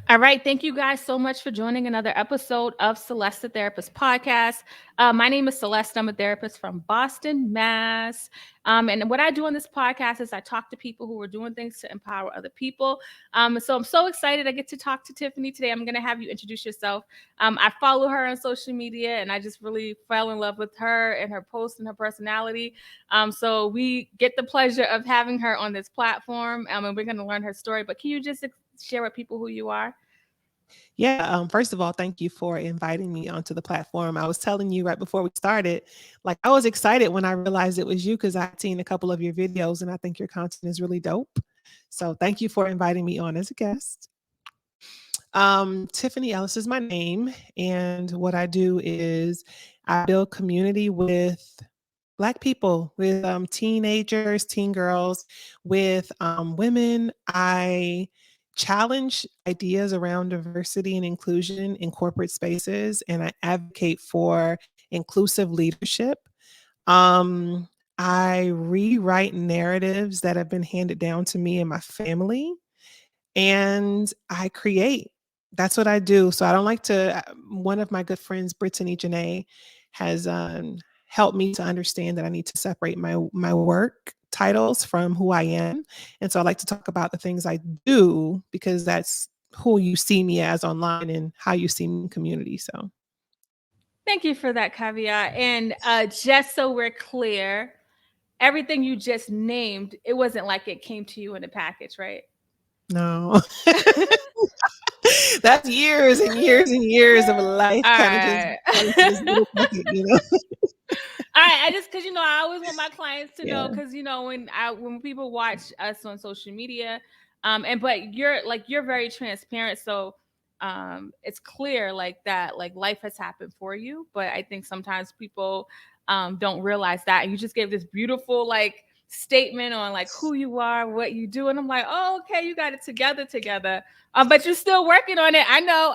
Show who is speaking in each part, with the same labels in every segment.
Speaker 1: All right. Thank you guys so much for joining another episode of Celeste the Therapist podcast. My name is Celeste. I'm a therapist from Boston, Mass. And what I do on this podcast is I talk to people who are doing things to empower other people. So I'm so excited I get to talk to Tiffany today. I'm going to have you introduce yourself. I follow her on social media and I just really fell in love with her and her posts and her personality. So we get the pleasure of having her on this platform and we're going to learn her story. But can you just share with people who you are?
Speaker 2: Yeah, first of all, thank you for inviting me onto the platform. I was telling you right before we started, like I was excited when I realized it was you because I'd seen a couple of your videos and I think your content is really dope. So thank you for inviting me on as a guest. Tiffany Ellis is my name, and what I do is I build community with Black people, with teenagers, teen girls, with women. I challenge ideas around diversity and inclusion in corporate spaces, and I advocate for inclusive leadership. Um, I rewrite narratives that have been handed down to me and my family, and I create. That's what I do. So I don't like to. One of my good friends, Brittany Janae, has helped me to understand that I need to separate my work titles from who I am, and so I like to talk about the things I do because that's who you see me as online and how you see me in community. So
Speaker 1: Thank you for that caveat. And just so we're clear, everything you just named, it wasn't like it came to you in a package, right?
Speaker 2: no, that's years and years and years of life
Speaker 1: All
Speaker 2: kind of just
Speaker 1: right.
Speaker 2: going into this little bucket.
Speaker 1: All right, I just because I always want my clients to know
Speaker 2: Yeah.
Speaker 1: because when people watch us on social media, and but you're very transparent, so it's clear like that like life has happened for you, but I think sometimes people don't realize that. And you just gave this beautiful like statement on like who you are, what you do, and I'm like, oh, okay, you got it together, but you're still working on it. I know,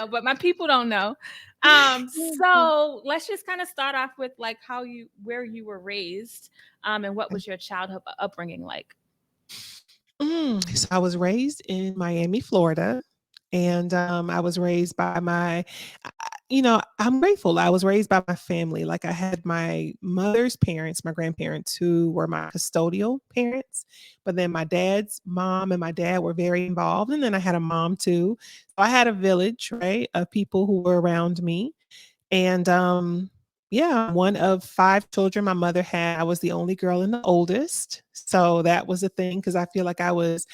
Speaker 1: but my people don't know. So let's just kind of start off with like where you were raised, and what was your childhood upbringing like?
Speaker 2: So I was raised in Miami, Florida, and I was raised by I'm grateful. I was raised by my family. Like I had my mother's parents, my grandparents, who were my custodial parents, but then my dad's mom and my dad were very involved, and then I had a mom too. So I had a village, right, of people who were around me, and yeah, one of five children my mother had. I was the only girl and the oldest. So that was a thing because I feel like I used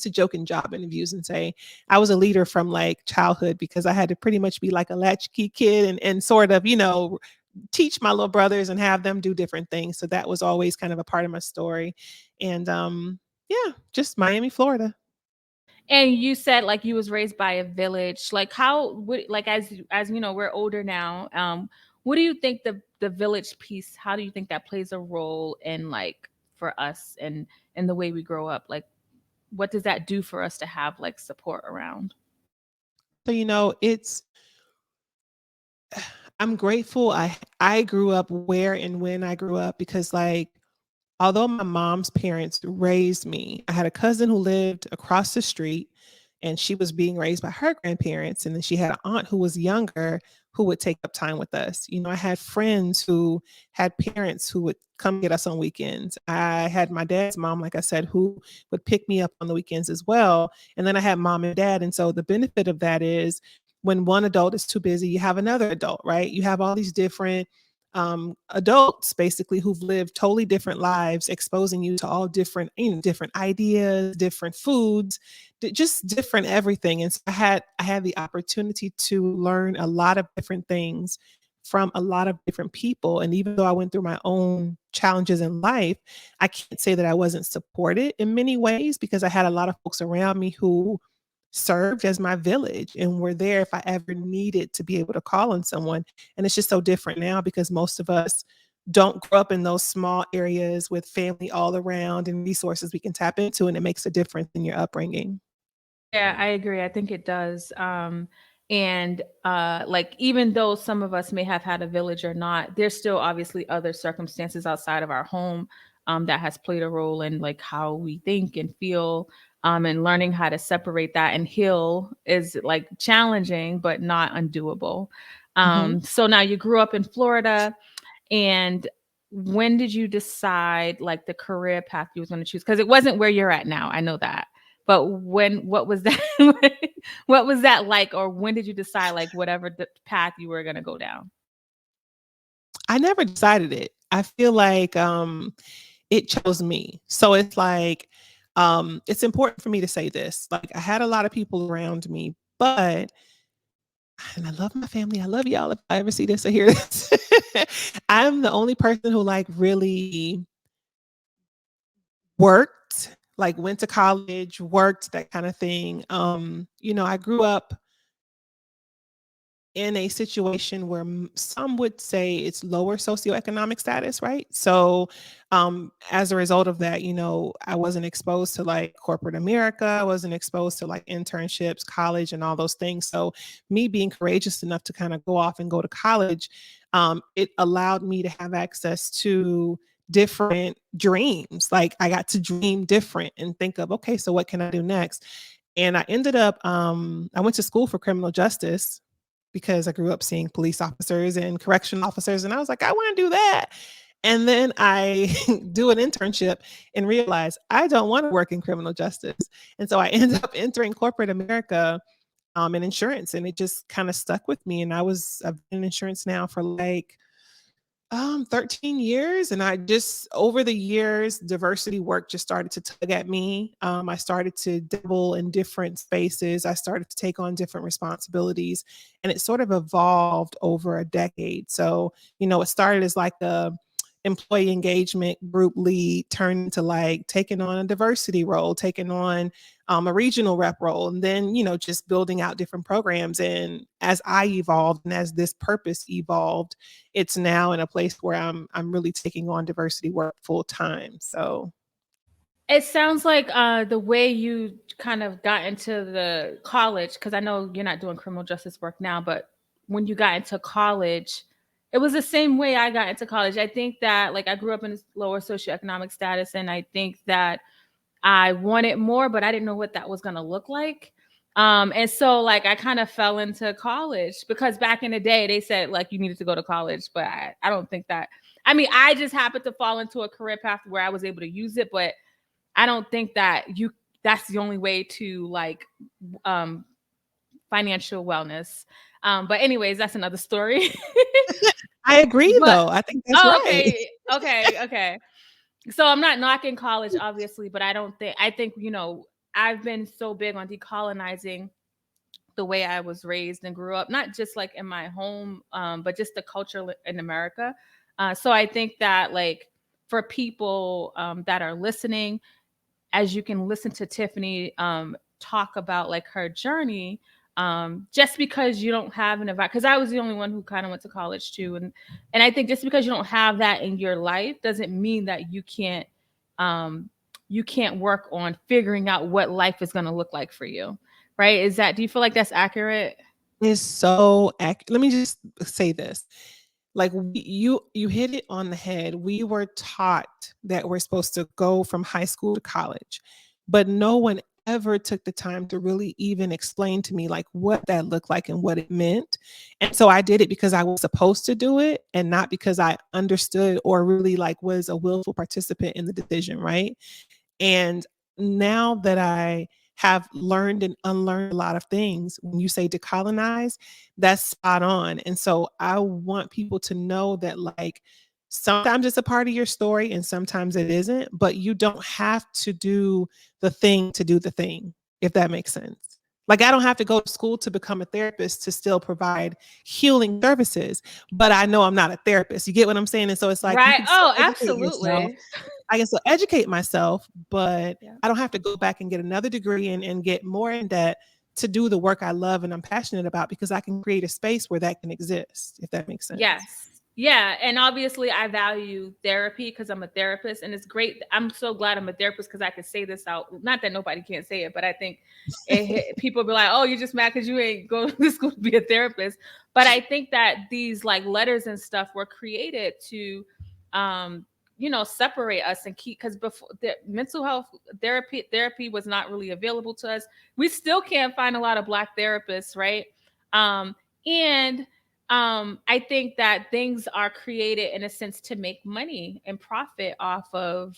Speaker 2: to joke in job interviews and say I was a leader from like childhood because I had to pretty much be like a latchkey kid and sort of, teach my little brothers and have them do different things. So that was always kind of a part of my story. And yeah, just Miami, Florida.
Speaker 1: And you said like you was raised by a village. Like like as we're older now. What do you think the village piece? How do you think that plays a role in like for us and the way we grow up? Like, what does that do for us to have like support around?
Speaker 2: So, it's I'm grateful I grew up where and when I grew up because like although my mom's parents raised me, I had a cousin who lived across the street and she was being raised by her grandparents. And then she had an aunt who was younger who would take up time with us. I had friends who had parents who would come get us on weekends. I had my dad's mom, like I said, who would pick me up on the weekends as well. And then I had mom and dad. And so the benefit of that is when one adult is too busy, you have another adult, right? You have all these different adults basically who've lived totally different lives, exposing you to all different, different ideas, different foods, just different everything. And so I had the opportunity to learn a lot of different things from a lot of different people. And even though I went through my own challenges in life, I can't say that I wasn't supported in many ways because I had a lot of folks around me who served as my village and were there if I ever needed to be able to call on someone. And it's just so different now because most of us don't grow up in those small areas with family all around and resources we can tap into. And it makes a difference in your upbringing.
Speaker 1: Yeah, I agree. I think it does. And like even though some of us may have had a village or not, there's still obviously other circumstances outside of our home that has played a role in like how we think and feel. And learning how to separate that and heal is like challenging, but not undoable.
Speaker 2: Mhm.
Speaker 1: So now you grew up in Florida, and when did you decide like the career path you was going to choose? Because it wasn't where you're at now. I know that. But what was that? What was that like? Or when did you decide like whatever the path you were going to go down?
Speaker 2: I never decided it. I feel like it chose me. So it's like it's important for me to say this. Like I had a lot of people around me, but and I love my family. I love y'all if I ever see this or hear this. I'm the only person who like really worked, like went to college, worked, that kind of thing. I grew up in a situation where some would say it's lower socioeconomic status, right? So, as a result of that, I wasn't exposed to like corporate America. I wasn't exposed to like internships, college, and all those things. So, me being courageous enough to kind of go off and go to college, it allowed me to have access to different dreams. Like, I got to dream different and think of, okay, so what can I do next? And I ended up, I went to school for criminal justice because I grew up seeing police officers and correction officers. And I was like, I want to do that. And then I do an internship and realize I don't want to work in criminal justice. And so I ended up entering corporate America in insurance. And it just kind of stuck with me. And I've been in insurance now for like 13 years. And I just, over the years, diversity work just started to tug at me. I started to dabble in different spaces. I started to take on different responsibilities, and it sort of evolved over a decade. So, it started as like a employee engagement group lead, turned into like taking on a diversity role, taking on a regional rep role, and then, just building out different programs. And as I evolved and as this purpose evolved, it's now in a place where I'm really taking on diversity work full time. So
Speaker 1: It sounds like the way you kind of got into the college, because I know you're not doing criminal justice work now, but when you got into college, it was the same way I got into college. I think that like I grew up in a lower socioeconomic status, and I think that I wanted more, but I didn't know what that was going to look like. And so like I kind of fell into college because back in the day they said like you needed to go to college, but I don't think that. I mean, I just happened to fall into a career path where I was able to use it, but I don't think that that's the only way to like um financial wellness. But anyways, that's another story.
Speaker 2: I agree
Speaker 1: But
Speaker 2: though. I think that's
Speaker 1: oh,
Speaker 2: right.
Speaker 1: okay. So I'm not knocking college, obviously, but I think, I've been so big on decolonizing the way I was raised and grew up, not just like in my home, but just the culture in America. So I think that like for people that are listening, as you can listen to Tiffany talk about like her journey, just because you don't have an environment, because I was the only one who kind of went to college too, and I think just because you don't have that in your life doesn't mean that um, you can't work on figuring out what life is going to look like for you, right? Do you feel like that's accurate?
Speaker 2: Is so Let me just say this. Like you hit it on the head. We were taught that we're supposed to go from high school to college, but no one ever took the time to really even explain to me like what that looked like and what it meant. And so I did it because I was supposed to do it and not because I understood or really like was a willful participant in the decision, right? And now that I have learned and unlearned a lot of things, when you say decolonize, that's spot on. And so I want people to know that, like, sometimes it's a part of your story and sometimes it isn't, but you don't have to do the thing to do the thing, if that makes sense. Like, I don't have to go to school to become a therapist to still provide healing services, but I know I'm not a therapist. You get what I'm saying? And so it's like you
Speaker 1: Right.
Speaker 2: can still
Speaker 1: Oh,
Speaker 2: educate yourself.
Speaker 1: absolutely.
Speaker 2: I can still educate myself, but
Speaker 1: Yeah.
Speaker 2: I don't have to go back and get another degree and get more in debt to do the work I love and I'm passionate about, because I can create a space where that can exist, if that makes sense.
Speaker 1: Yes. Yeah. And obviously, I value therapy because I'm a therapist. And it's great. I'm so glad I'm a therapist because I could say this out. Not that nobody can't say it, but I think people be like, oh, you're just mad because you ain't go to school to be a therapist. But I think that these like letters and stuff were created to um, separate us and keep, because before the mental health therapy was not really available to us. We still can't find a lot of Black therapists, right? And I think that things are created in a sense to make money and profit off of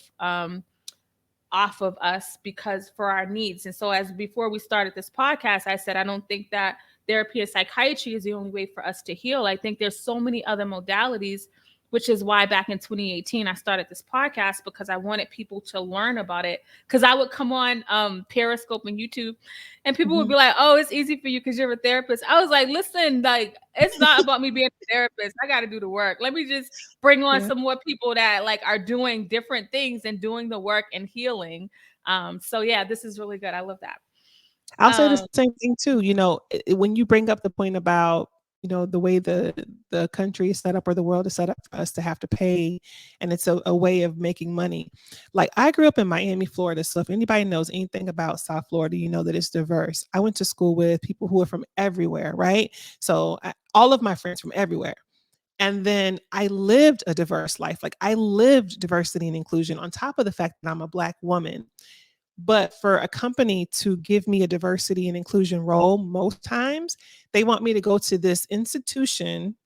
Speaker 1: us, because for our needs. And so, as before we started this podcast, I said I don't think that therapy and psychiatry is the only way for us to heal. I think there's so many other modalities, which is why back in 2018 I started this podcast, because I wanted people to learn about it. Because I would come on Periscope and YouTube, and people would be like, "Oh, it's easy for you because you're a therapist." I was like, "Listen, like, it's not about me being a therapist. I got to do the work. Let me just bring on some more people that like are doing different things and doing the work and healing." So yeah, this is really good. I love that.
Speaker 2: I'll say the same thing too. When you bring up the point about, the way the country is set up, or the world is set up for us to have to pay, and it's a way of making money. Like, I grew up in Miami, Florida. So if anybody knows anything about South Florida, you know that it's diverse. I went to school with people who are from everywhere, right? So all of my friends from everywhere. And then I lived a diverse life. Like, I lived diversity and inclusion on top of the fact that I'm a Black woman. But for a company to give me a diversity and inclusion role, most times they want me to go to this institution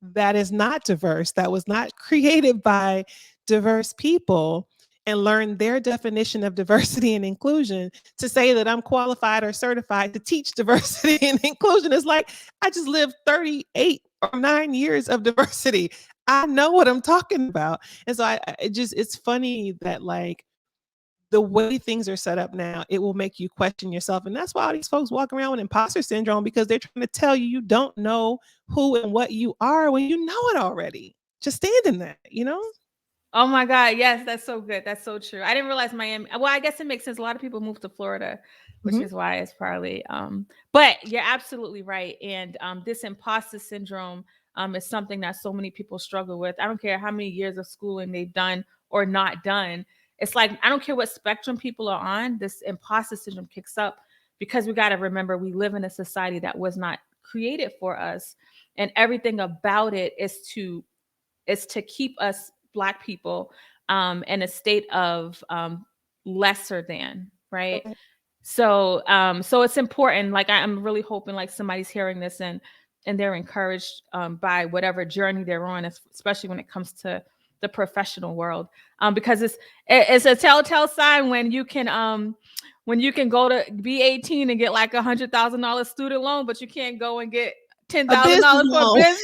Speaker 2: that is not diverse, that was not created by diverse people, and learn their definition of diversity and inclusion to say that I'm qualified or certified to teach diversity and inclusion. Is like, I just lived 38 or 9 years of diversity. I know what I'm talking about. And so it's funny that, like, the way things are set up now, it will make you question yourself. And that's why all these folks walk around with imposter syndrome, because they're trying to tell you you don't know who and what you are when you know it already. Just stand in that.
Speaker 1: Oh my God. Yes, that's so good. That's so true. I didn't realize Miami. Well, I guess it makes sense. A lot of people move to Florida, which is why it's probably but you're absolutely right. And this imposter syndrome is something that so many people struggle with. I don't care how many years of schooling they've done or not done. It's like, I don't care what spectrum people are on, this imposter syndrome kicks up, because we got to remember we live in a society that was not created for us. And everything about it is to keep us Black people in a state of lesser than, right? So so it's important. Like, I'm really hoping like somebody's hearing this and they're encouraged by whatever journey they're on, especially when it comes to the professional world, because it's a telltale sign when you can go to be 18 and get like $100,000 student loan, but you can't go and get $10,000 for a business.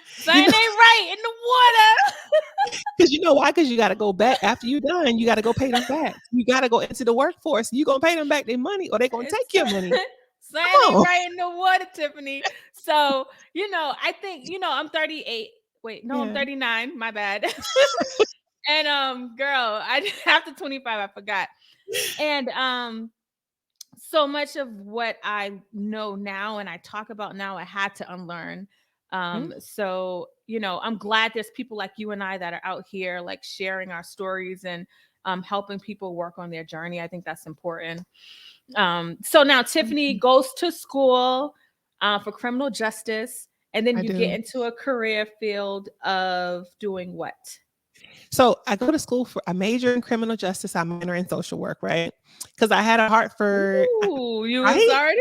Speaker 1: Something ain't right in the water.
Speaker 2: Because you know why? Because you got to go back after you're done. You got to go pay them back. You got to go into the workforce. You gonna pay them back their money, or they gonna take your money.
Speaker 1: Something ain't right in the water, Tiffany. So I think I'm 38. Wait, no, I'm 39. My bad. And girl, after 25, I forgot. And so much of what I know now and I talk about now, I had to unlearn. So I'm glad there's people like you and I that are out here like sharing our stories and helping people work on their journey. I think that's important. So now Tiffany goes to school for criminal justice, and then you get into a career field of doing what?
Speaker 2: So I go to school for a major in criminal justice. I minor in social work, right? Because I had a heart for.
Speaker 1: Ooh, you was already.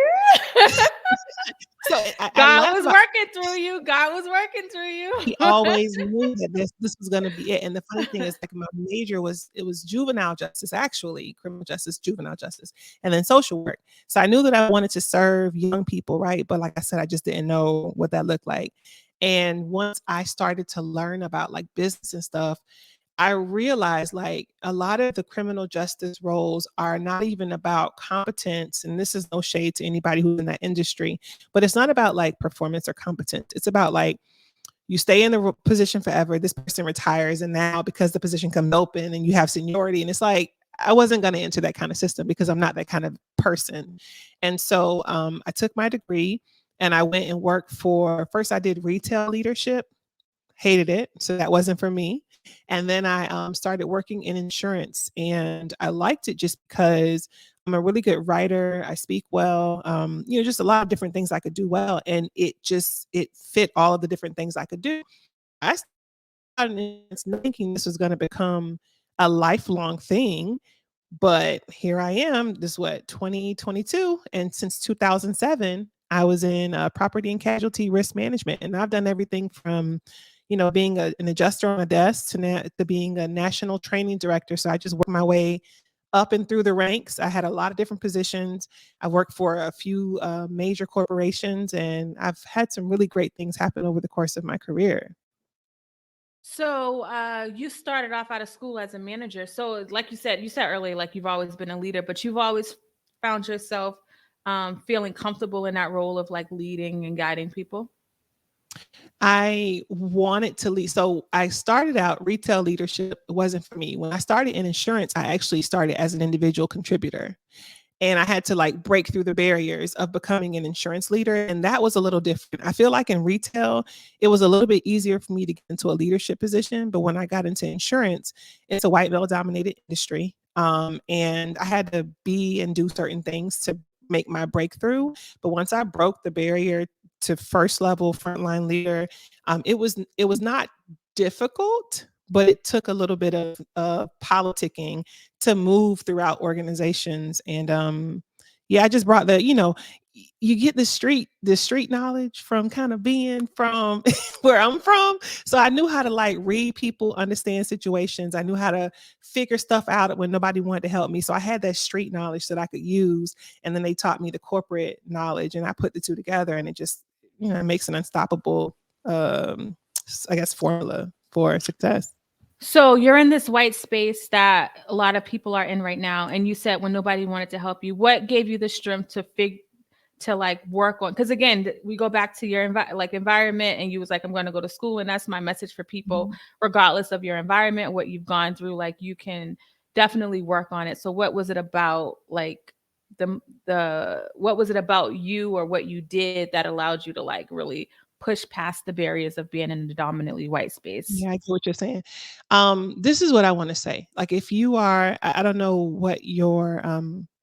Speaker 1: So God was working through you. God was working through you.
Speaker 2: He always knew that this was going to be it. And the funny thing is, like, my major was juvenile justice, actually, criminal justice, juvenile justice, and then social work. So I knew that I wanted to serve young people, right? But like I said, I just didn't know what that looked like. And once I started to learn about like business and stuff, I realized like a lot of the criminal justice roles are not even about competence. And this is no shade to anybody who's in that industry, but it's not about like performance or competence. It's about like, you stay in the position forever. This person retires. And now because the position comes open and you have seniority, and it's like, I wasn't going to enter that kind of system because I'm not that kind of person. And so I took my degree and I went and worked first I did retail leadership. Hated it. So that wasn't for me. And then I started working in insurance, and I liked it just because I'm a really good writer. I speak well, just a lot of different things I could do well. And it fit all of the different things I could do. I out in insurance thinking this was going to become a lifelong thing. But here I am, this what, 2022. And since 2007, I was in property and casualty risk management. And I've done everything from, being an adjuster on a desk to being a national training director. So I just worked my way up and through the ranks. I had a lot of different positions. I worked for a few major corporations, and I've had some really great things happen over the course of my career.
Speaker 1: So you started off out of school as a manager. So like you said earlier, like you've always been a leader, but you've always found yourself feeling comfortable in that role of like leading and guiding people.
Speaker 2: I wanted to lead. So I started out retail leadership. It wasn't for me. When I started in insurance, I actually started as an individual contributor. And I had to like break through the barriers of becoming an insurance leader. And that was a little different. I feel like in retail, it was a little bit easier for me to get into a leadership position. But when I got into insurance, it's a white male dominated industry. And I had to be and do certain things to make my breakthrough. But once I broke the barrier to first level frontline leader, it was not difficult, but it took a little bit of politicking to move throughout organizations. And yeah, I just brought you get the street knowledge from kind of being from where I'm from. So I knew how to like read people, understand situations. I knew how to figure stuff out when nobody wanted to help me. So I had that street knowledge that I could use. And then they taught me the corporate knowledge, and I put the two together, and it just, it makes an unstoppable, I guess, formula for success.
Speaker 1: So you're in this white space that a lot of people are in right now. And you said when nobody wanted to help you, what gave you the strength to like work on? Because again, we go back to your environment, and you was like, I'm going to go to school. And that's my message for people, regardless of your environment, what you've gone through, like you can definitely work on it. So what was it about like what was it about you or what you did that allowed you to like really push past the barriers of being in the dominantly white space?
Speaker 2: Yeah, I get what you're saying. This is what I want to say. Like, if you are, I don't know what your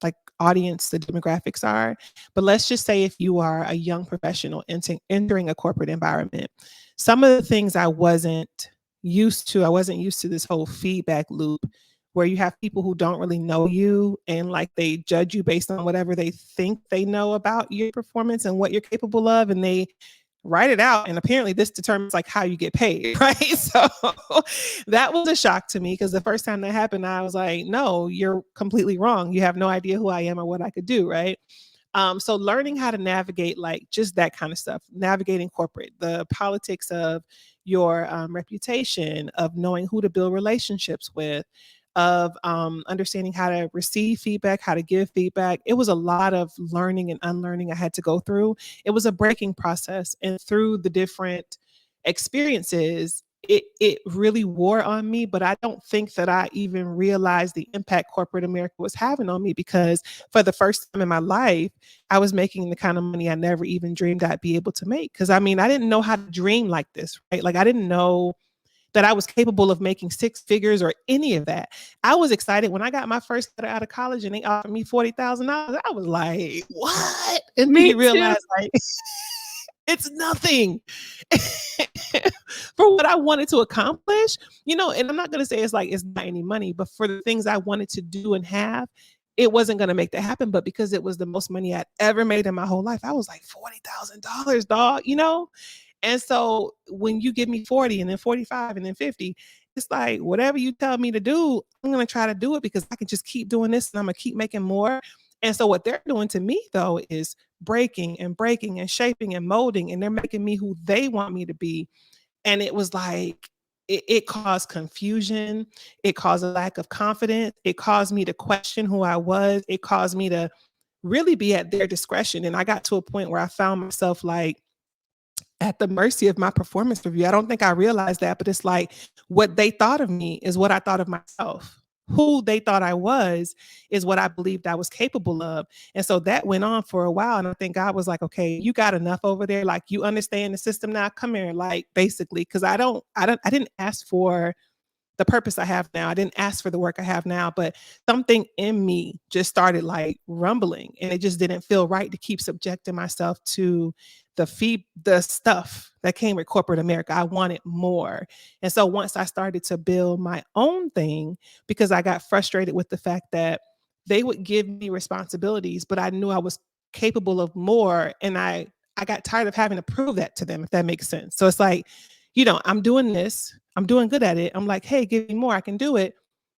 Speaker 2: like audience, the demographics are, but let's just say if you are a young professional entering a corporate environment, some of the things I wasn't used to this whole feedback loop where you have people who don't really know you and like they judge you based on whatever they think they know about your performance and what you're capable of, and they write it out, and apparently this determines like how you get paid, right? So that was a shock to me, because the first time that happened, I was like, no, you're completely wrong. You have no idea who I am or what I could do, right? So learning how to navigate like just that kind of stuff, navigating corporate, the politics of your reputation, of knowing who to build relationships with, of understanding how to receive feedback, how to give feedback. It was a lot of learning and unlearning I had to go through. It was a breaking process. And through the different experiences, it really wore on me, but I don't think that I even realized the impact corporate America was having on me, because for the first time in my life, I was making the kind of money I never even dreamed I'd be able to make. Because I mean, I didn't know how to dream like this, right? Like, I didn't know that I was capable of making six figures or any of that. I was excited when I got my first letter out of college and they offered me $40,000. I was like, what? And then
Speaker 1: Me
Speaker 2: you
Speaker 1: too.
Speaker 2: realize like it's nothing for what I wanted to accomplish, and I'm not going to say it's like it's not any money, but for the things I wanted to do and have, it wasn't going to make that happen. But because it was the most money I'd ever made in my whole life, I was like, $40,000, dog. And so when you give me 40 and then 45 and then 50, it's like whatever you tell me to do, I'm going to try to do it, because I can just keep doing this and I'm going to keep making more. And so what they're doing to me though is breaking and shaping and molding, and they're making me who they want me to be. And it was like it caused confusion, it caused a lack of confidence, it caused me to question who I was, it caused me to really be at their discretion. And I got to a point where I found myself like at the mercy of my performance review. I don't think I realized that, but it's like what they thought of me is what I thought of myself. Who they thought I was is what I believed I was capable of. And so that went on for a while. And I think God was like, okay, you got enough over there. Like, you understand the system now. Come here. Like, basically, because I didn't ask for the purpose I have now. I didn't ask for the work I have now, but something in me just started like rumbling, and it just didn't feel right to keep subjecting myself to the stuff that came with corporate America. I wanted more. And so once I started to build my own thing, because I got frustrated with the fact that they would give me responsibilities, but I knew I was capable of more. And I got tired of having to prove that to them, if that makes sense. So it's like, I'm doing this, I'm doing good at it. I'm like, hey, give me more, I can do it.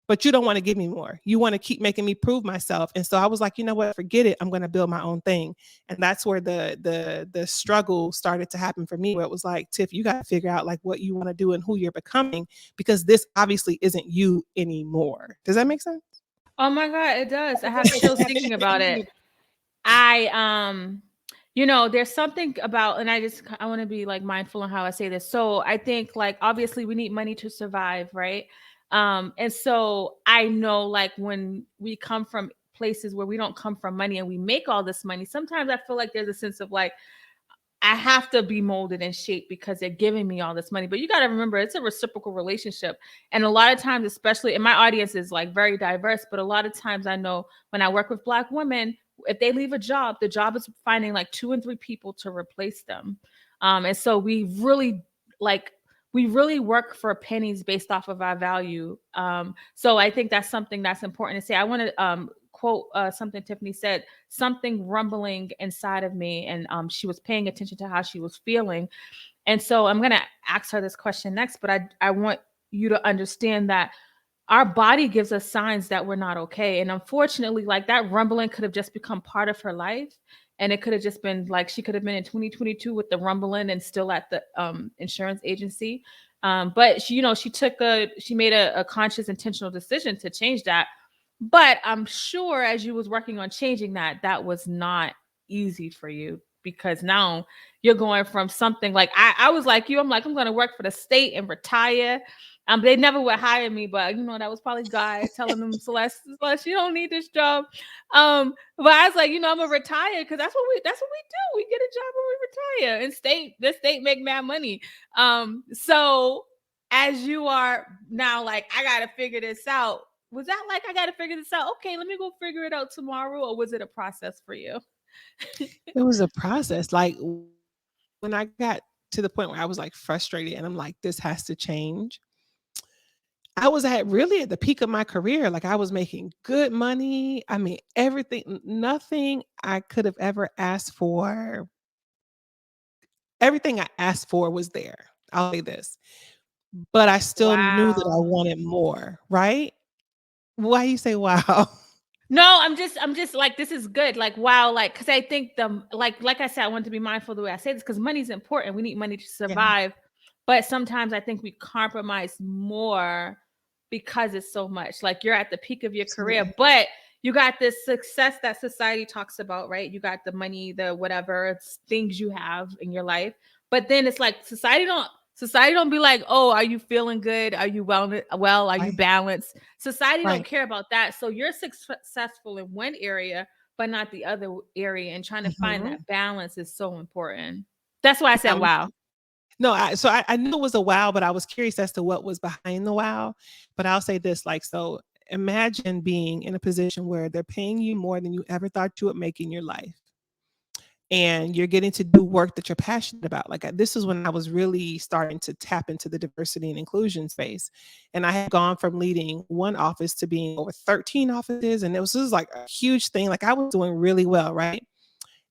Speaker 2: But you don't want to give me more. You want to keep making me prove myself. And so I was like, you know what, forget it. I'm going to build my own thing. And that's where the struggle started to happen for me, where it was like, Tiff, you got to figure out like what you want to do and who you're becoming, because this obviously isn't you anymore. Does that make sense?
Speaker 1: Oh my God, it does. I have chills thinking about it. I there's something about, and I want to be like mindful on how I say this. So I think like obviously we need money to survive, right? And so I know like when we come from places where we don't come from money and we make all this money, sometimes I feel like there's a sense of like I have to be molded and shaped because they're giving me all this money. But you got to remember, it's a reciprocal relationship. And a lot of times, especially, and my audience is like very diverse, but a lot of times I know when I work with Black women, if they leave a job, the job is finding like 2 and 3 people to replace them. And so like, we really work for pennies based off of our value. So I think that's something that's important to say. I want to quote something Tiffany said, something rumbling inside of me, and she was paying attention to how she was feeling. And so I'm going to ask her this question next, but I want you to understand that our body gives us signs that we're not okay. And unfortunately, like that rumbling could have just become part of her life. And it could have just been like she could have been in 2022 with the rumbling and still at the insurance agency. But she made a conscious, intentional decision to change that. But I'm sure as you was working on changing that, that was not easy for you, because now you're going from something like I was like you. I'm like, I'm going to work for the state and retire. They never would hire me, but that was probably God telling them, Celeste, you don't need this job. But I was like, I'm gonna retire because that's what we do. We get a job and we retire. And the state make mad money. So as you are now, like, I gotta figure this out. Was that like I gotta figure this out? Okay, let me go figure it out tomorrow, or was it a process for you?
Speaker 2: It was a process. Like when I got to the point where I was like frustrated and I'm like, this has to change. I was at the peak of my career. Like I was making good money. I mean, nothing I could have ever asked for. Everything I asked for was there. I'll say this, but I still knew that I
Speaker 1: Wow.
Speaker 2: wanted more, right? Why you say wow?
Speaker 1: No, I'm just like, this is good. Like, wow, like, because I think like I said, I want to be mindful the way I say this because money is important. We need money to
Speaker 2: Yeah.
Speaker 1: survive. But sometimes I think we compromise more because it's so much. Like you're at the peak of your career,
Speaker 2: Absolutely.
Speaker 1: but you got this success that society talks about, right? You got the money, the whatever things you have in your life. But then it's like society don't be like, oh, are you feeling good? Are you well? Are you
Speaker 2: Right.
Speaker 1: balanced? Society don't
Speaker 2: Right.
Speaker 1: care about that. So you're successful in one area, but not the other area. And trying to find
Speaker 2: Mhm.
Speaker 1: that balance is so important. That's why I said,
Speaker 2: Um,
Speaker 1: wow.
Speaker 2: no, I knew it was a wow, but I was curious as to what was behind the wow. But I'll say this, like, so imagine being in a position where they're paying you more than you ever thought you would make in your life. And you're getting to do work that you're passionate about. Like this is when I was really starting to tap into the diversity and inclusion space. And I had gone from leading one office to being over 13 offices. And this was like a huge thing. Like I was doing really well, right?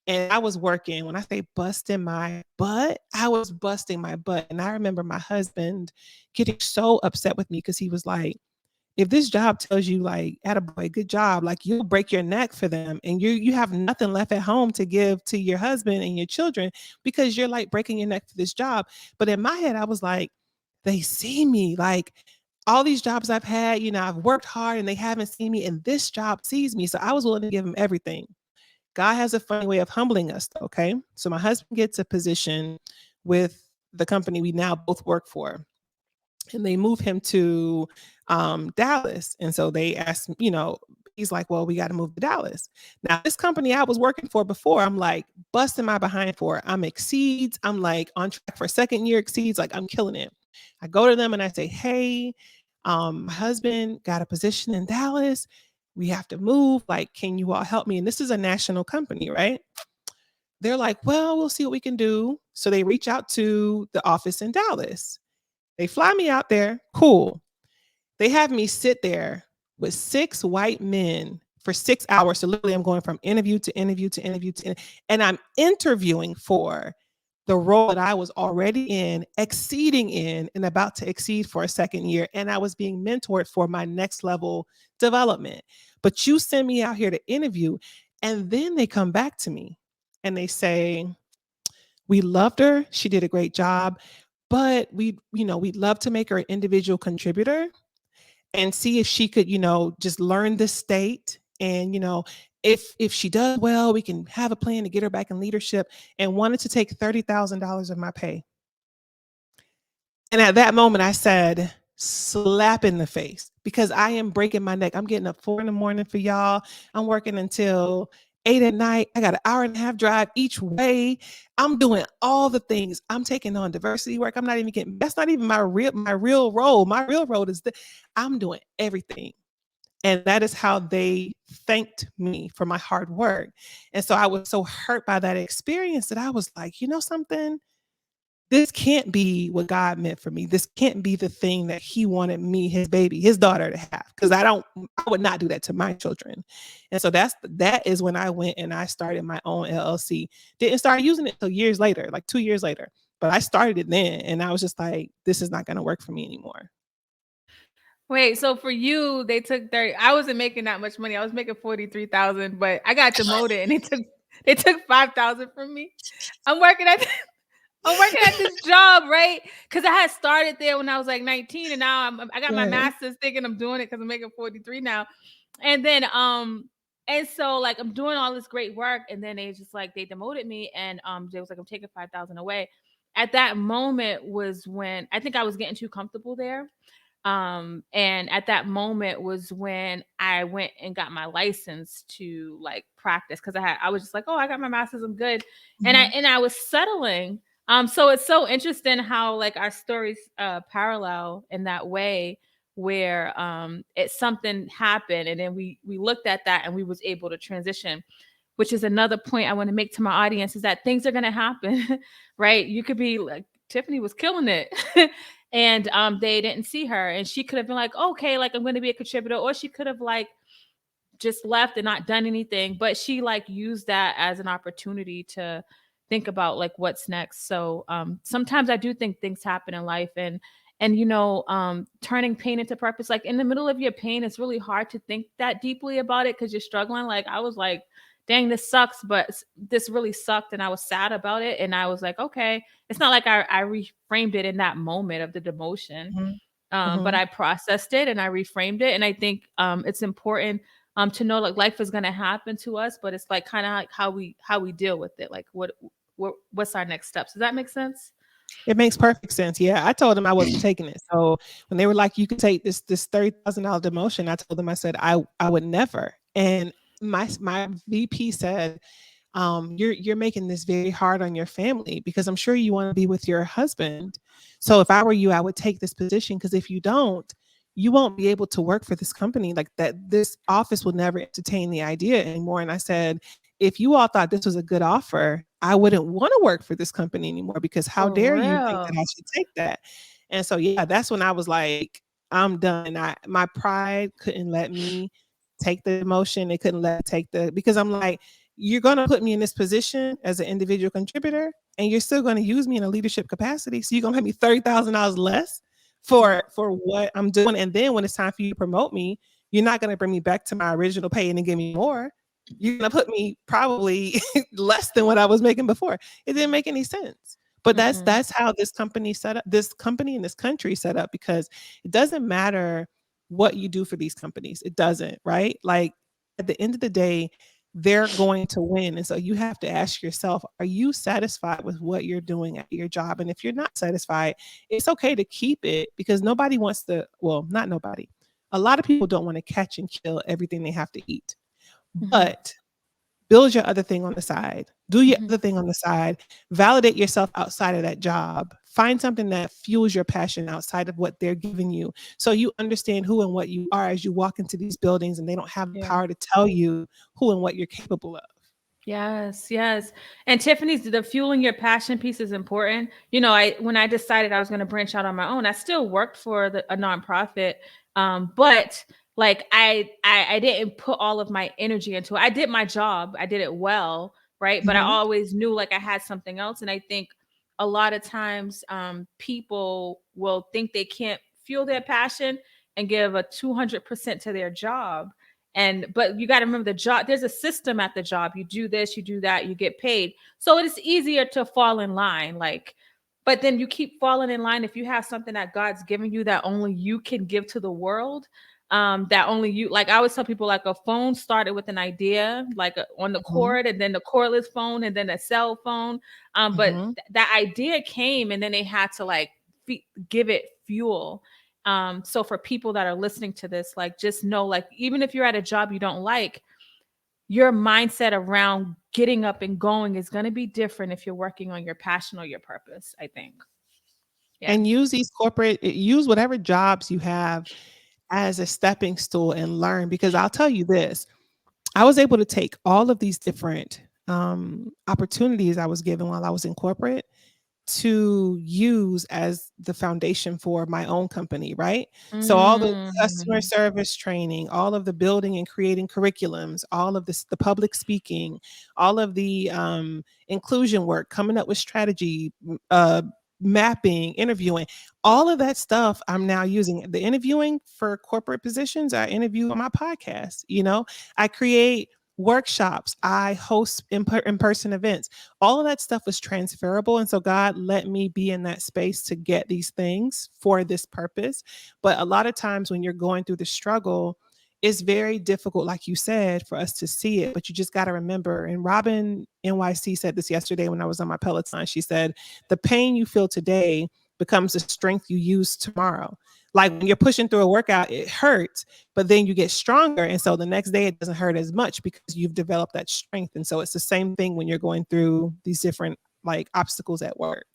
Speaker 2: And I was working, when I say busting my butt, I was busting my butt. And I remember my husband getting so upset with me because he was like, if this job tells you like, attaboy, good job, like you'll break your neck for them and you have nothing left at home to give to your husband and your children because you're like breaking your neck for this job. But in my head, I was like, they see me like all these jobs I've had, I've worked hard and they haven't seen me and this job sees me. So I was willing to give him everything. God has a funny way of humbling us, though, okay? So my husband gets a position with the company we now both work for, and they move him to Dallas. And so they asked, he's like, well, we got to move to Dallas. Now, this company I was working for before, I'm like busting my behind for. I'm Exceeds. I'm like on track for second year Exceeds. Like I'm killing it. I go to them and I say, hey, my husband got a position in Dallas. We have to move. Like, can you all help me? And this is a national company, right? they're like, well, we'll see what we can do. So they reach out to the office in Dallas. They fly me out there. Cool. They have me sit there with 6 white men for 6 hours. So literally, I'm going from interview to interview to interview and I'm interviewing for the role that I was already in, exceeding in, and about to exceed for a second year. And I was being mentored for my next level development. But you send me out here to interview, and then they come back to me and they say, we loved her. She did a great job, but we'd love to make her an individual contributor and see if she could, just learn the state. And, if she does well, we can have a plan to get her back in leadership, and wanted to take $30,000 of my pay. And at that moment, I said, slap in the face, because I am breaking my neck. I'm getting up 4 a.m. for y'all. I'm working until 8 at night. I got an hour and a half drive each way. I'm doing all the things. I'm taking on diversity work. I'm not even getting, that's not even my real role. My real role is that I'm doing everything. And that is how they thanked me for my hard work. And so I was so hurt by that experience that I was like, you know something? This can't be what God meant for me. This can't be the thing that he wanted me, his baby, his daughter to have. Because I would not do that to my children. And so that is when I went and I started my own LLC. Didn't start using it until years later, like 2 years later. But I started it then, and I was just like, this is not going to work for me anymore.
Speaker 1: Wait, so for you, they took 30. I wasn't making that much money. I was making 43,000, but I got demoted and they took 5,000 from me. I'm working at this job, right? Because I had started there when I was like 19, and now I got my master's, thinking I'm doing it because I'm making 43 now. And then and so like I'm doing all this great work, and then they just like they demoted me, and they was like, I'm taking 5,000 away. At that moment was when I think I was getting too comfortable there. And at that moment was when I went and got my license to like practice, because I was just like, oh, I got my master's, I'm good.
Speaker 2: Mm-hmm.
Speaker 1: And I was settling. So it's so interesting how like our stories parallel in that way, where it's something happened, and then we looked at that and we was able to transition, which is another point I want to make to my audience, is that things are going to happen. Right? You could be like, Tiffany was killing it. And they didn't see her, and she could have been like, okay, like I'm going to be a contributor, or she could have like just left and not done anything, but she like used that as an opportunity to think about like what's next. So sometimes I do think things happen in life, and turning pain into purpose. Like in the middle of your pain, it's really hard to think that deeply about it because you're struggling. Like I was like, dang, this sucks, but this really sucked, and I was sad about it. And I was like, okay, it's not like I reframed it in that moment of the demotion, but I processed it and I reframed it. And I think it's important to know like life is going to happen to us, but it's like kind of like how we deal with it. Like what's our next steps? Does that make sense?
Speaker 2: It makes perfect sense. Yeah, I told them I wasn't taking it. So when they were like, "You can take this $30,000 demotion," I told them, I said, I would never. And my VP said, you're making this very hard on your family, because I'm sure you want to be with your husband. So if I were you, I would take this position, because if you don't, you won't be able to work for this company. Like that, this office will never entertain the idea anymore. And I said, if you all thought this was a good offer, I wouldn't want to work for this company anymore, because how
Speaker 1: For
Speaker 2: dare you think that
Speaker 1: real.
Speaker 2: I should take that? And so, yeah, that's when I was like, I'm done. My pride couldn't let me take the emotion. It couldn't let me take because I'm like, you're going to put me in this position as an individual contributor, and you're still going to use me in a leadership capacity. So you're going to pay me $30,000 less for what I'm doing. And then when it's time for you to promote me, you're not going to bring me back to my original pay and then give me more. You're going to put me probably less than what I was making before. It didn't make any sense. But that's how this company set up, this company in this country set up, because it doesn't matter what you do for these companies. It doesn't, right? Like at the end of the day, they're going to win. And so you have to ask yourself, are you satisfied with what you're doing at your job? And if you're not satisfied, it's okay to keep it, because nobody wants to, well, not nobody. A lot of people don't want to catch and kill everything they have to eat. But build your other thing on the side. Do your other thing on the side. Validate yourself outside of that job. Find something that fuels your passion outside of what they're giving you, so you understand who and what you are as you walk into these buildings, and they don't have the power to tell you who and what you're capable of.
Speaker 1: Yes, yes. And Tiffany's the fueling your passion piece is important. I when I decided I was going to branch out on my own, I still worked for a nonprofit, but like I didn't put all of my energy into it. I did my job, I did it well, right? But I
Speaker 2: Mhm.
Speaker 1: always knew like I had something else, and I think a lot of times people will think they can't fuel their passion and give a 200% to their job, and but you got to remember the job, there's a system at the job. You do this, you do that, you get paid, so it is easier to fall in line, like, but then you keep falling in line if you have something that God's given you that only you can give to the world. That only you, like I always tell people, like a phone started with an idea, like on the
Speaker 2: Mhm.
Speaker 1: cord, and then the cordless phone, and then a cell phone. But
Speaker 2: Mhm.
Speaker 1: that idea came, and then they had to like give it fuel. So for people that are listening to this, like just know, like even if you're at a job you don't like, your mindset around getting up and going is going to be different if you're working on your passion or your purpose, I think. Yeah.
Speaker 2: And use whatever jobs you have as a stepping stool and learn, because I'll tell you this, I was able to take all of these different opportunities I was given while I was in corporate to use as the foundation for my own company, right? So all the customer
Speaker 1: Mm.
Speaker 2: service training, all of the building and creating curriculums, all of this, the public speaking, all of the inclusion work, coming up with strategy, mapping, interviewing, all of that stuff I'm now using. The interviewing for corporate positions, I interview on my podcast, I create workshops, I host in-person events. All of that stuff was transferable. And so God let me be in that space to get these things for this purpose. But a lot of times when you're going through the struggle, it's very difficult, like you said, for us to see it. But you just got to remember. And Robin NYC said this yesterday when I was on my Peloton. She said, the pain you feel today becomes the strength you use tomorrow. Like when you're pushing through a workout, it hurts, but then you get stronger. And so the next day it doesn't hurt as much because you've developed that strength. And so it's the same thing when you're going through these different like obstacles at work.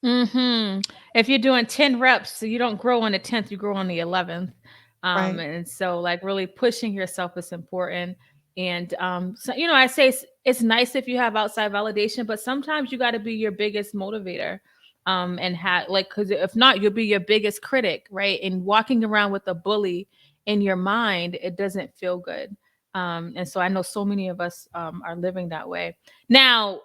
Speaker 1: Hmm. If you're doing 10 reps, so you don't grow on the 10th, you grow on the 11th.
Speaker 2: Right.
Speaker 1: And so like really pushing yourself is important. And so I say it's nice if you have outside validation, but sometimes you got to be your biggest motivator. And have like, because if not, you'll be your biggest critic, right? And walking around with a bully in your mind, it doesn't feel good. And so I know so many of us are living that way now.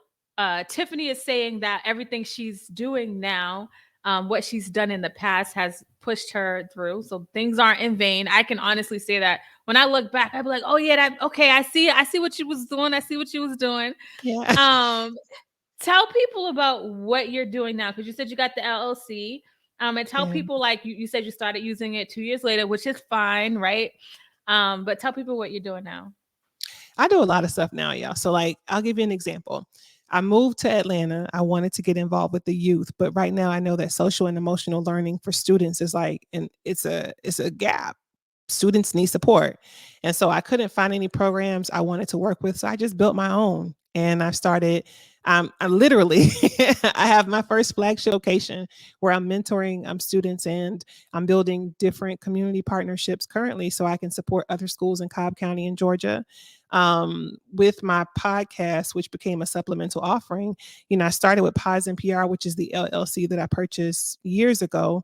Speaker 1: Tiffany is saying that everything she's doing now, what she's done in the past, has pushed her through. So things aren't in vain. I can honestly say that when I look back, I'd be like, "Oh yeah, that okay. I see what she was doing. I see what she was doing."
Speaker 2: Yeah.
Speaker 1: Um, Tell people about what you're doing now, because you said you got the LLC. And tell
Speaker 2: Yeah.
Speaker 1: people, like you said, you started using it 2 years later, which is fine, right? But tell people what you're doing now.
Speaker 2: I do a lot of stuff now, y'all. So like I'll give you an example. I moved to Atlanta. I wanted to get involved with the youth, but right now I know that social and emotional learning for students is like, and it's a gap. Students need support. And so I couldn't find any programs I wanted to work with. So I just built my own and I started. I literally, I have my first flagship location where I'm mentoring students, and I'm building different community partnerships currently so I can support other schools in Cobb County in Georgia. With my podcast, which became a supplemental offering, I started with Pods and PR, which is the LLC that I purchased years ago.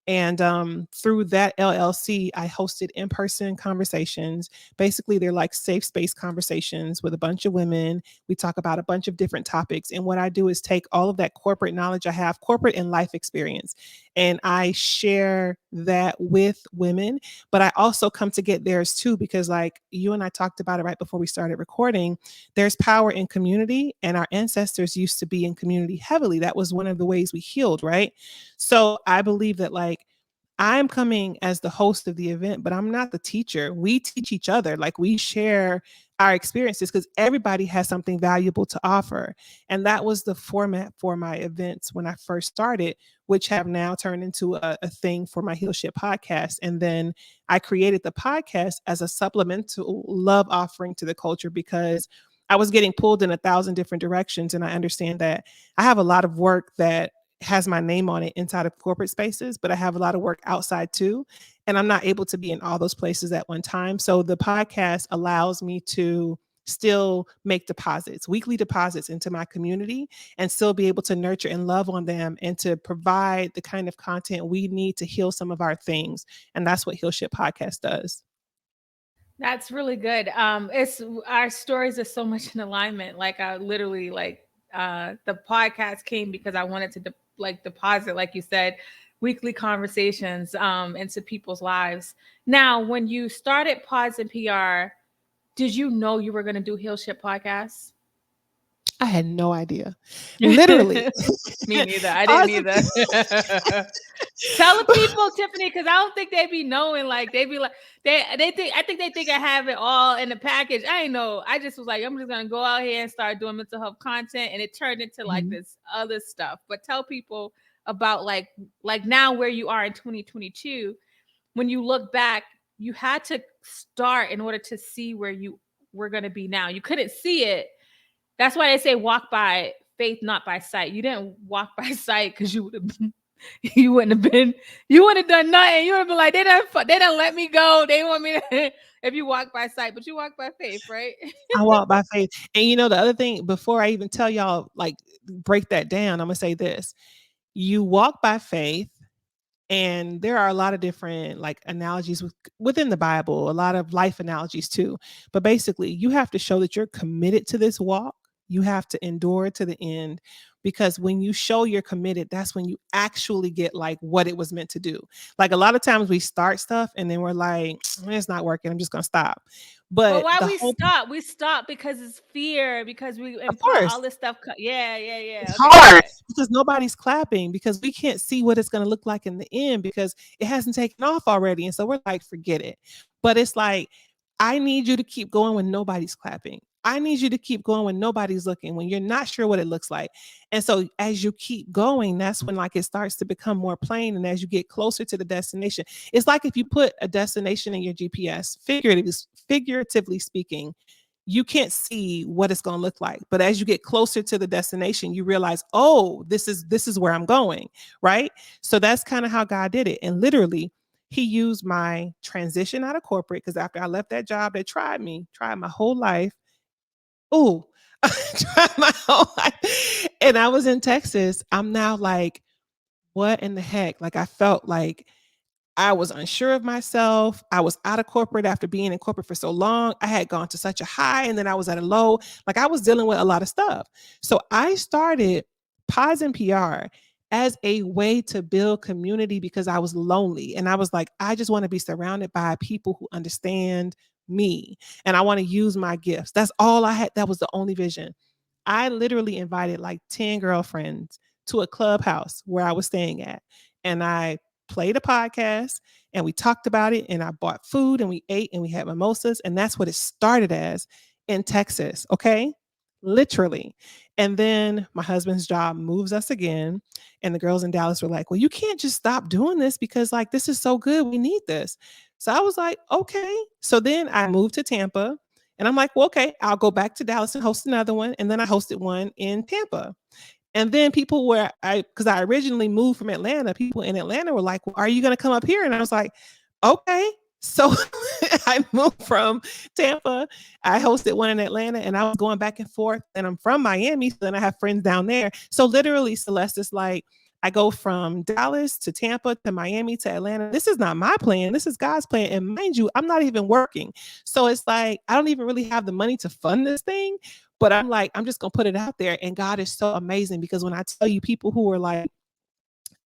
Speaker 2: And through that LLC, I hosted in person conversations. Basically, they're like safe space conversations with a bunch of women. We talk about a bunch of different topics. And what I do is take all of that corporate knowledge I have, corporate and life experience, and I share that with women. But I also come to get theirs too, because like you and I talked about it right before we started recording, there's power in community. And our ancestors used to be in community heavily. That was one of the ways we healed, right? So I believe that like I'm coming as the host of the event, but I'm not the teacher. We teach each other, like we share our experiences because everybody has something valuable to offer. And that was the format for my events when I first started, which have now turned into a thing for my Healship podcast. And then I created the podcast as a supplemental love offering to the culture because I was getting pulled in 1,000 different directions. And I understand that I have a lot of work that has my name on it inside of corporate spaces, but I have a lot of work outside too. And I'm not able to be in all those places at one time. So the podcast allows me to still make deposits, weekly deposits into my community, and still be able to nurture and love on them and to provide the kind of content we need to heal some of our things. And that's what Heal Shit Podcast does.
Speaker 1: That's really good. It's our stories are so much in alignment. Like I literally the podcast came because I wanted to deposit, like you said, weekly conversations into people's lives. Now, when you started Pods and PR, did you know you were going to do Heal Shit podcasts?
Speaker 2: I had no idea. Literally.
Speaker 1: Me neither. I didn't
Speaker 2: Awesome.
Speaker 1: either. Tell the people, Tiffany, because I don't think they be knowing. Like they be like they think I think they think I have it all in the package. I ain't know. I just was like, I'm just gonna go out here and start doing mental health content, and it turned into like
Speaker 2: Mhm.
Speaker 1: this other stuff. But tell people about like now where you are in 2022. When you look back, you had to start in order to see where you were gonna be now. You couldn't see it. That's why they say walk by faith, not by sight. You didn't walk by sight because you would have you wouldn't have been, you wouldn't have done nothing. You would have been like, they don't let me go. They want me to, if you walk by sight, but you walk by faith, right?
Speaker 2: I walk by faith. And you know, the other thing, before I even tell y'all, like, break that down, I'm going to say this. You walk by faith, and there are a lot of different like analogies within the Bible, a lot of life analogies too. But basically, you have to show that you're committed to this walk. You have to endure to the end, because when you show you're committed, that's when you actually get like what it was meant to do. Like a lot of times we start stuff and then we're like, it's not working, I'm just going to stop.
Speaker 1: But
Speaker 2: But
Speaker 1: why
Speaker 2: the
Speaker 1: we
Speaker 2: whole,
Speaker 1: stop? We stop because it's fear, because we
Speaker 2: of
Speaker 1: impart all
Speaker 2: course,
Speaker 1: this stuff. Yeah, yeah,
Speaker 2: it's
Speaker 1: yeah. Okay, go
Speaker 2: hard
Speaker 1: ahead.
Speaker 2: because nobody's clapping, because we can't see what it's going to look like in the end because it hasn't taken off already. And so we're like, forget it. But it's like, I need you to keep going when nobody's clapping. I need you to keep going when nobody's looking, when you're not sure what it looks like. And so as you keep going, that's when like it starts to become more plain. And as you get closer to the destination, it's like if you put a destination in your GPS, figuratively speaking, you can't see what it's going to look like, but as you get closer to the destination you realize, oh, this is where I'm going, right? So that's kind of how God did it. And literally he used my transition out of corporate, because after I left that job that tried my whole life. Oh, tried my whole life, and I was in Texas. I'm now like, what in the heck? Like I felt like I was unsure of myself. I was out of corporate after being in corporate for so long. I had gone to such a high and then I was at a low. Like I was dealing with a lot of stuff. So I started Pods and PR as a way to build community because I was lonely. And I was like, I just want to be surrounded by people who understand me. And I want to use my gifts. That's all I had. That was the only vision. I literally invited like 10 girlfriends to a clubhouse where I was staying at. And I played a podcast and we talked about it, and I bought food and we ate and we had mimosas, and that's what it started as in Texas, okay? Literally. And then my husband's job moves us again, and the girls in Dallas were like, "Well, you can't just stop doing this because like this is so good. We need this." So I was like, "Okay." So then I moved to Tampa, and I'm like, "Well, okay, I'll go back to Dallas and host another one." And then I hosted one in Tampa. And then people were, because I originally moved from Atlanta, people in Atlanta were like, well, are you going to come up here? And I was like, okay. So I moved from Tampa. I hosted one in Atlanta and I was going back and forth. And I'm from Miami. So then I have friends down there. So literally, Celeste is like, I go from Dallas to Tampa to Miami to Atlanta. This is not my plan. This is God's plan. And mind you, I'm not even working. So it's like, I don't even really have the money to fund this thing. But I'm like, I'm just going to put it out there. And God is so amazing, because when I tell you, people who are like,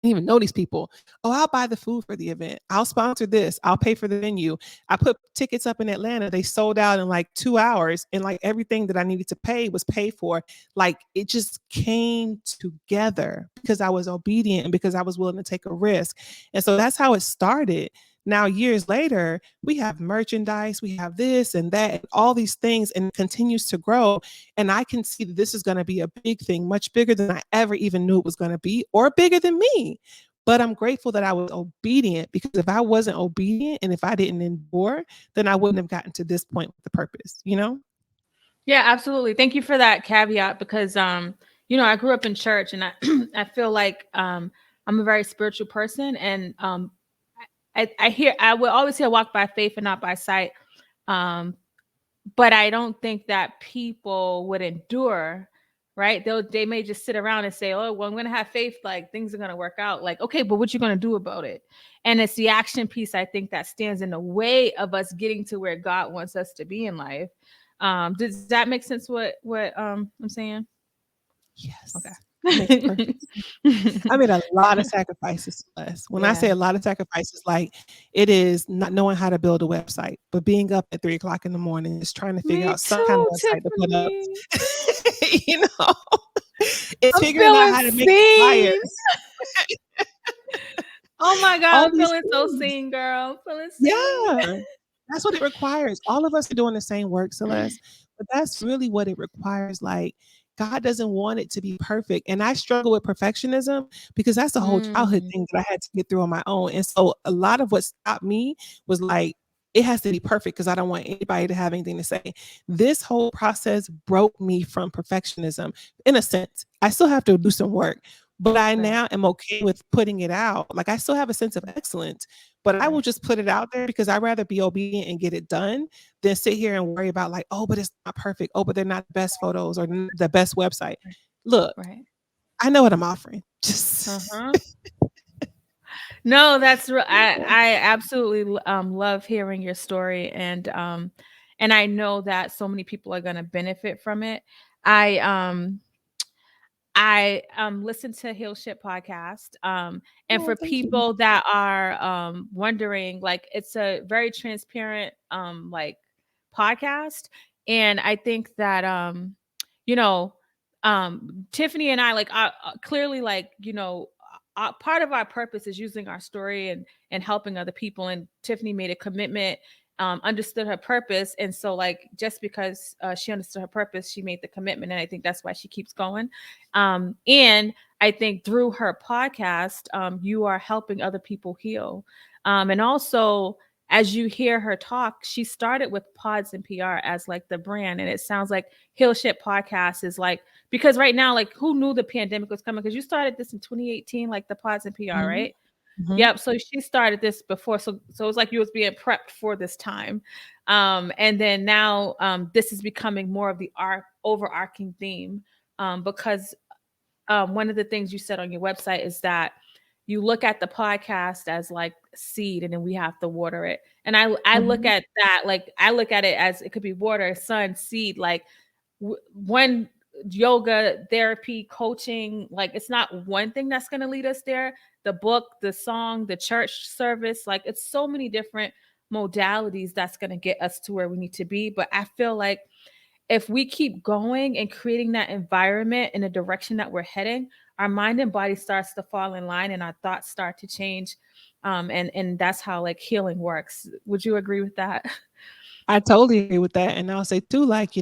Speaker 2: didn't even know these people. Oh, I'll buy the food for the event. I'll sponsor this. I'll pay for the venue. I put tickets up in Atlanta. They sold out in like 2 hours. And like everything that I needed to pay was paid for. Like it just came together because I was obedient and because I was willing to take a risk. And so that's how it started. Now, years later, we have merchandise, we have this and that, and all these things, and it continues to grow. And I can see that this is going to be a big thing, much bigger than I ever even knew it was going to be, or bigger than me. But I'm grateful that I was obedient, because if I wasn't obedient and if I didn't endure, then I wouldn't have gotten to this point with the purpose, you know?
Speaker 1: Yeah, absolutely. Thank you for that caveat because I grew up in church and I I feel like I'm a very spiritual person and I will always hear walk by faith and not by sight. Um but I don't think that people would endure, right? They may just sit around and say, "Oh, well, I'm gonna have faith, like things are gonna work out." Like, okay, but what you gonna do about it? And it's the action piece, I think, that stands in the way of us getting to where God wants us to be in life. Does that make sense? What I'm saying? Okay.
Speaker 2: Yes, it makes perfect sense. I made a lot of sacrifices, Celeste. When I say
Speaker 1: Yeah.
Speaker 2: a lot of sacrifices, like it is not knowing how to build a website, but being up at 3 o'clock in the morning, just trying to figure
Speaker 1: Me
Speaker 2: out some kind of
Speaker 1: too,
Speaker 2: website to put up.
Speaker 1: Tiffany.
Speaker 2: You know, it's
Speaker 1: I'm
Speaker 2: figuring out
Speaker 1: feeling
Speaker 2: how to make
Speaker 1: seen.
Speaker 2: flyers,
Speaker 1: Oh my God,
Speaker 2: all
Speaker 1: I'm
Speaker 2: these
Speaker 1: feeling so
Speaker 2: things.
Speaker 1: seen, girl. I'm feeling seen.
Speaker 2: Yeah. That's what it requires. All of us are doing the same work, Celeste, but that's really what it requires. Like, God doesn't want it to be perfect. And I struggle with perfectionism because that's a whole childhood
Speaker 1: Mm,
Speaker 2: thing that I had to get through on my own. And so a lot of what stopped me was like, it has to be perfect because I don't want anybody to have anything to say. This whole process broke me from perfectionism in a sense. I still have to do some work, but I
Speaker 1: right,
Speaker 2: now am okay with putting it out. Like, I still have a sense of excellence, but I will
Speaker 1: right,
Speaker 2: just put it out there because I'd rather be obedient and get it done than sit here and worry about like, oh, but it's not perfect. Oh, but they're not the best photos or the best website.
Speaker 1: right,
Speaker 2: Look,
Speaker 1: right.
Speaker 2: I know what I'm offering. Just
Speaker 1: Uh-huh. No, I absolutely love hearing your story, and I know that so many people are going to benefit from it. I um I listen to Heal Shit podcast. And
Speaker 2: oh,
Speaker 1: for
Speaker 2: thank you.
Speaker 1: people that are wondering, like it's a very transparent like podcast. And I think that you know, Tiffany and I like clearly like, part of our purpose is using our story and helping other people. And Tiffany made a commitment, understood her purpose, and so like just because she understood her purpose, she made the commitment, and I think that's why she keeps going. And I think through her podcast, you are helping other people heal. And also, as you hear her talk, she started with Pods and PR as like the brand. And it sounds like Heal Shit Podcast is like, because right now, like who knew the pandemic was coming? Because you started this in 2018, like the Pods and PR,
Speaker 2: Mhm,
Speaker 1: right?
Speaker 2: mhm,
Speaker 1: Yep. So she started this before. So it was like you was being prepped for this time. And then now this is becoming more of the overarching theme. Because one of the things you said on your website is that you look at the podcast as like seed and then we have to water it. And I look
Speaker 2: mhm.
Speaker 1: at that, like I look at it as it could be water, sun, seed, like one yoga, therapy, coaching, like it's not one thing that's going to lead us there. The book, the song, the church service, like it's so many different modalities that's going to get us to where we need to be. But I feel like if we keep going and creating that environment in the direction that we're heading, our mind and body starts to fall in line and our thoughts start to change. And that's how like healing works. Would you agree with that?
Speaker 2: I totally agree with that. And I'll say too, like,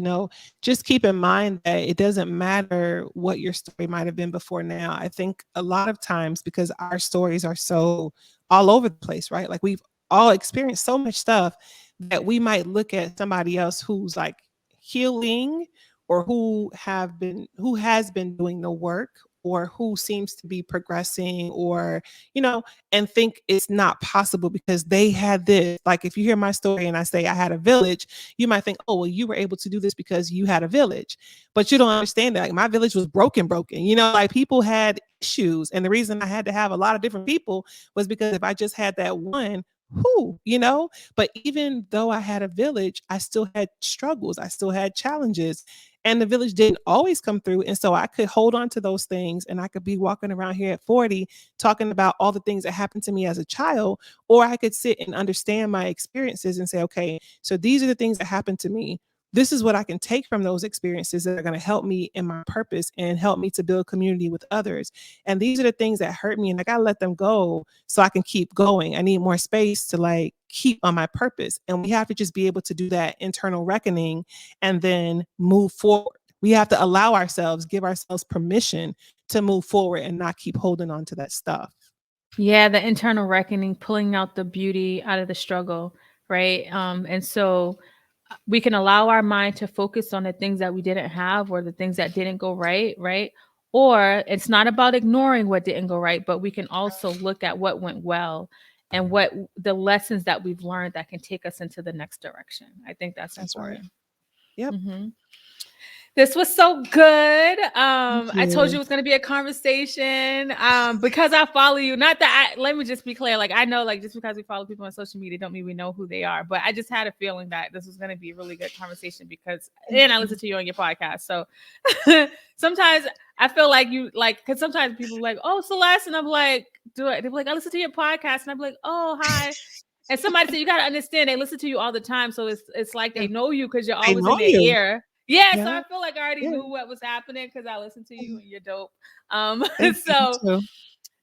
Speaker 2: just keep in mind that it doesn't matter what your story might have been before now. I think a lot of times because our stories are so all over the place, right? Like we've all experienced so much stuff that we might look at somebody else who's like healing or who has been doing the work or who seems to be progressing or, you know, and think it's not possible because they had this. Like if you hear my story and I say I had a village, you might think, oh, well, you were able to do this because you had a village. But you don't understand that. Like my village was broken. Like people had issues. And the reason I had to have a lot of different people was because if I just had that one, but even though I had a village, I still had struggles, I still had challenges, and the village didn't always come through. And so I could hold on to those things and I could be walking around here at 40 talking about all the things that happened to me as a child, or I could sit and understand my experiences and say, okay, so these are the things that happened to me. This is what I can take from those experiences that are going to help me in my purpose and help me to build community with others. And these are the things that hurt me, and I got to let them go so I can keep going. I need more space to like keep on my purpose. And we have to just be able to do that internal reckoning and then move forward. We have to allow ourselves, give ourselves permission to move forward and not keep holding on to that stuff.
Speaker 1: Yeah, the internal reckoning, pulling out the beauty out of the struggle, right? And so we can allow our mind to focus on the things that we didn't have or the things that didn't go right, right? Or it's not about ignoring what didn't go right, but we can also look at what went well and what the lessons that we've learned that can take us into the next direction. I think that's
Speaker 2: That's right.
Speaker 1: important.
Speaker 2: Yep.
Speaker 1: This was so good.
Speaker 2: Thank
Speaker 1: I told
Speaker 2: you.
Speaker 1: you it was going to be a conversation. Because I follow you. Not that let me just be clear. Like, I know, like, just because we follow people on social media don't mean we know who they are. But I just had a feeling that this was going to be a really good conversation because,
Speaker 2: Thank
Speaker 1: and I
Speaker 2: you.
Speaker 1: listen to you on your podcast. So sometimes I feel like you, like, because sometimes people are like, oh, Celeste. And I'm like, do it. They're like, I listen to your podcast. And I'm like, oh, hi. And somebody said, you got to understand, they listen to you all the time. So it's like
Speaker 2: Yeah.
Speaker 1: they know you because you're
Speaker 2: I
Speaker 1: always
Speaker 2: know
Speaker 1: in their
Speaker 2: you.
Speaker 1: ear. Yeah, so
Speaker 2: Yeah.
Speaker 1: I feel like I already
Speaker 2: Yeah.
Speaker 1: knew what was happening because I listened to you
Speaker 2: Yeah.
Speaker 1: and you're dope.
Speaker 2: Thank you. You
Speaker 1: So
Speaker 2: too.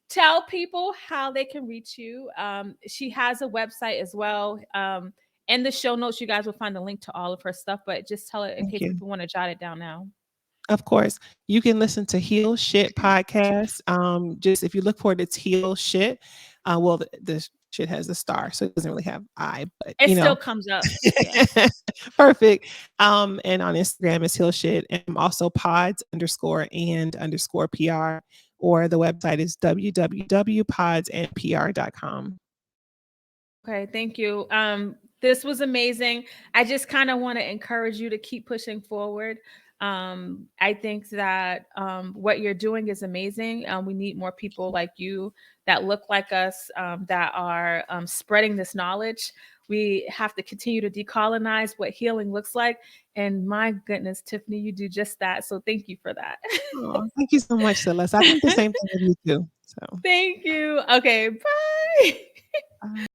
Speaker 1: tell people how they can reach you. She has a website as well. In the show notes, you guys will find a link to all of her stuff, but just tell it in
Speaker 2: Thank
Speaker 1: case
Speaker 2: you.
Speaker 1: people want to jot it down now.
Speaker 2: Of course, you can listen to Heal Shit podcast. Just if you look for it, it's Heal Shit. Well, the shit has a star, so it doesn't really have I, but
Speaker 1: It still comes up. Yeah.
Speaker 2: perfect. And on Instagram it's Heal Shit, and I'm also pods underscore and underscore PR, or the website is www.podsandpr.com.
Speaker 1: Okay, thank you. This was amazing. I just kind of want to encourage you to keep pushing forward. I think that what you're doing is amazing. We need more people like you that look like us, that are spreading this knowledge. We have to continue to decolonize what healing looks like. And my goodness, Tiffany, you do just that. So thank you for that.
Speaker 2: Oh, thank you so much, Celeste. I think the same thing with you too. So
Speaker 1: Thank you. Okay, bye.
Speaker 2: bye.